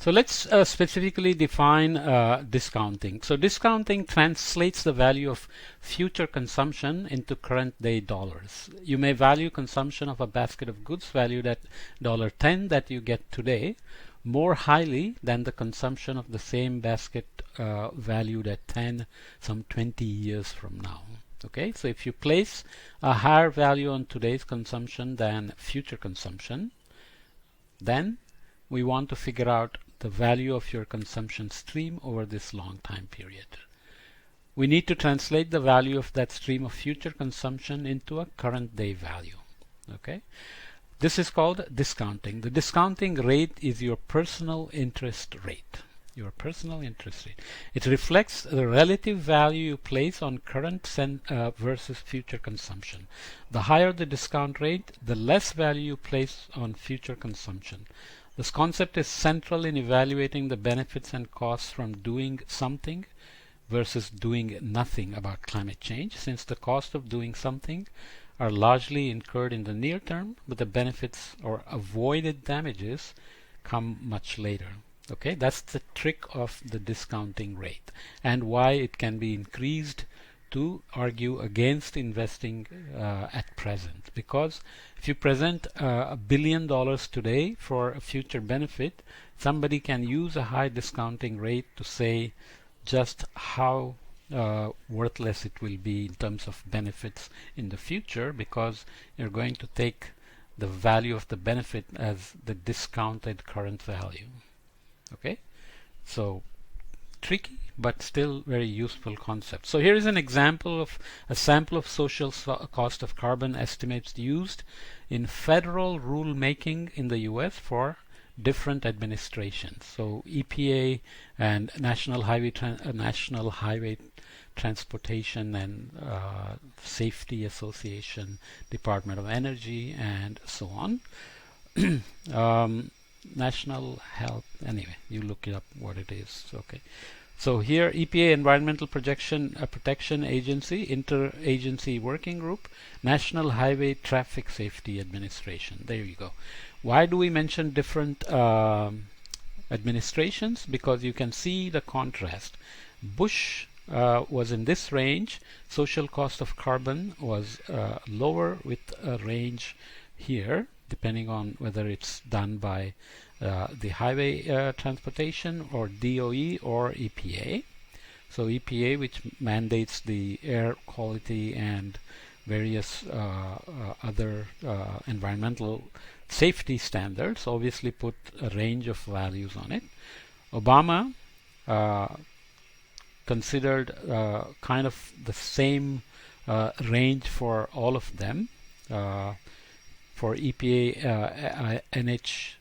So let's specifically define discounting. So discounting translates the value of future consumption into current day dollars. You may value consumption of a basket of goods valued at $10 that you get today more highly than the consumption of the same basket valued at 10 some 20 years from now. Okay, so if you place a higher value on today's consumption than future consumption, then we want to figure out the value of your consumption stream over this long time period. We need to translate the value of that stream of future consumption into a current day value. Okay, this is called discounting. The discounting rate is your personal interest rate. Your personal interest rate. It reflects the relative value you place on current versus future consumption. The higher the discount rate, the less value you place on future consumption. This concept is central in evaluating the benefits and costs from doing something versus doing nothing about climate change, since the cost of doing something are largely incurred in the near term, but the benefits or avoided damages come much later. Okay, that's the trick of the discounting rate and why it can be increased to argue against investing at present. Because if you present $1 billion today for a future benefit, somebody can use a high discounting rate to say just how worthless it will be in terms of benefits in the future, because you're going to take the value of the benefit as the discounted current value. Okay, so tricky but still very useful concept. So here is an example of a sample of social cost of carbon estimates used in federal rulemaking in the US for different administrations. So EPA and National Highway Transportation and Safety Association, Department of Energy, and so on. National Health, anyway, you look it up what it is. Okay, so here EPA, Environmental Protection Agency, Interagency Working Group, National Highway Traffic Safety Administration. There you go. Why do we mention different administrations? Because you can see the contrast. Bush was in this range. Social cost of carbon was lower with a range here, depending on whether it's done by the highway transportation or DOE or EPA. So EPA, which mandates the air quality and various other environmental safety standards, obviously put a range of values on it. Obama considered kind of the same range for all of them. For EPA, NH,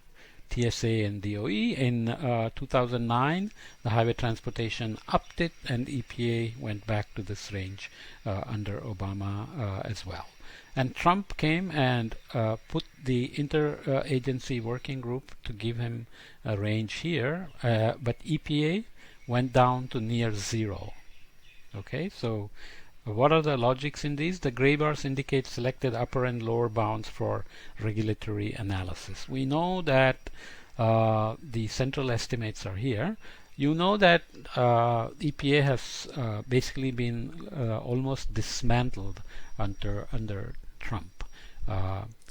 TSA, and DOE. In 2009, the highway transportation upped it, and EPA went back to this range under Obama as well. And Trump came and put the interagency working group to give him a range here, but EPA went down to near zero. Okay, so what are the logics in these? The gray bars indicate selected upper and lower bounds for regulatory analysis. We know that the central estimates are here. You know that EPA has basically been almost dismantled under Trump.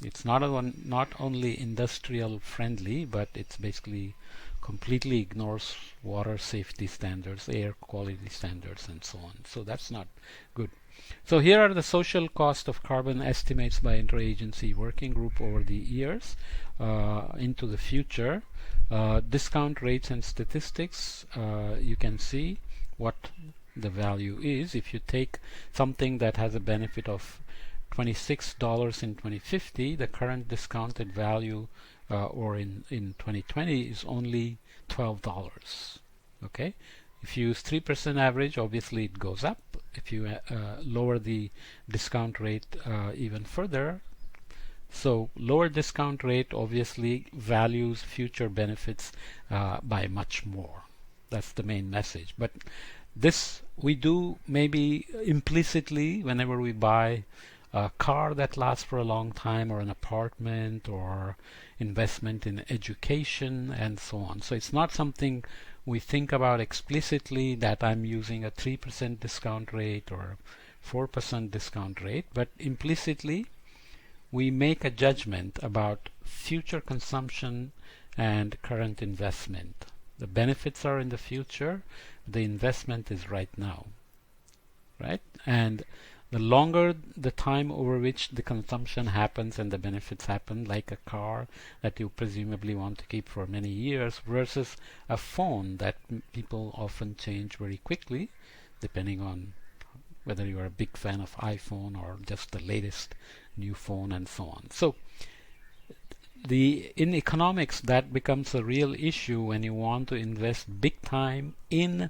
It's not only industrial friendly, but it's basically completely ignores water safety standards, air quality standards, and so on. So that's not good. So here are the social cost of carbon estimates by interagency working group over the years into the future. Discount rates and statistics, you can see what the value is. If you take something that has a benefit of $26 in 2050, the current discounted value or in 2020 is only $12. Okay, if you use 3% average, obviously it goes up. If you lower the discount rate even further, so lower discount rate obviously values future benefits by much more. That's the main message. But this we do maybe implicitly whenever we buy a car that lasts for a long time, or an apartment, or investment in education, and so on. So it's not something we think about explicitly, that I'm using a 3% discount rate or 4% discount rate, but implicitly we make a judgment about future consumption and current investment. The benefits are in the future, the investment is right now, right? And the longer the time over which the consumption happens and the benefits happen, like a car that you presumably want to keep for many years, versus a phone that people often change very quickly, depending on whether you are a big fan of iPhone or just the latest new phone and so on. So in economics, that becomes a real issue when you want to invest big time in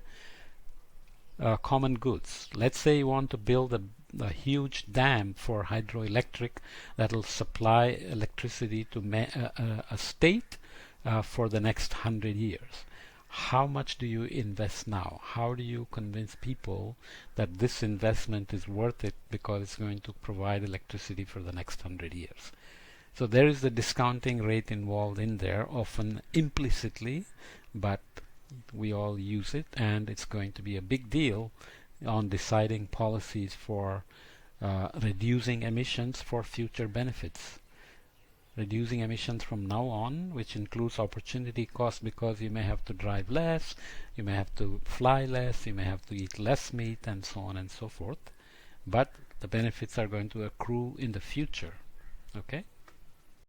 common goods. Let's say you want to build a huge dam for hydroelectric that will supply electricity to a state for the next 100 years. How much do you invest now? How do you convince people that this investment is worth it because it's going to provide electricity for the next 100 years? So there is the discounting rate involved in there, often implicitly, but we all use it, and it's going to be a big deal on deciding policies for reducing emissions for future benefits. Reducing emissions from now on, which includes opportunity cost, because you may have to drive less, you may have to fly less, you may have to eat less meat, and so on and so forth. But the benefits are going to accrue in the future. Okay?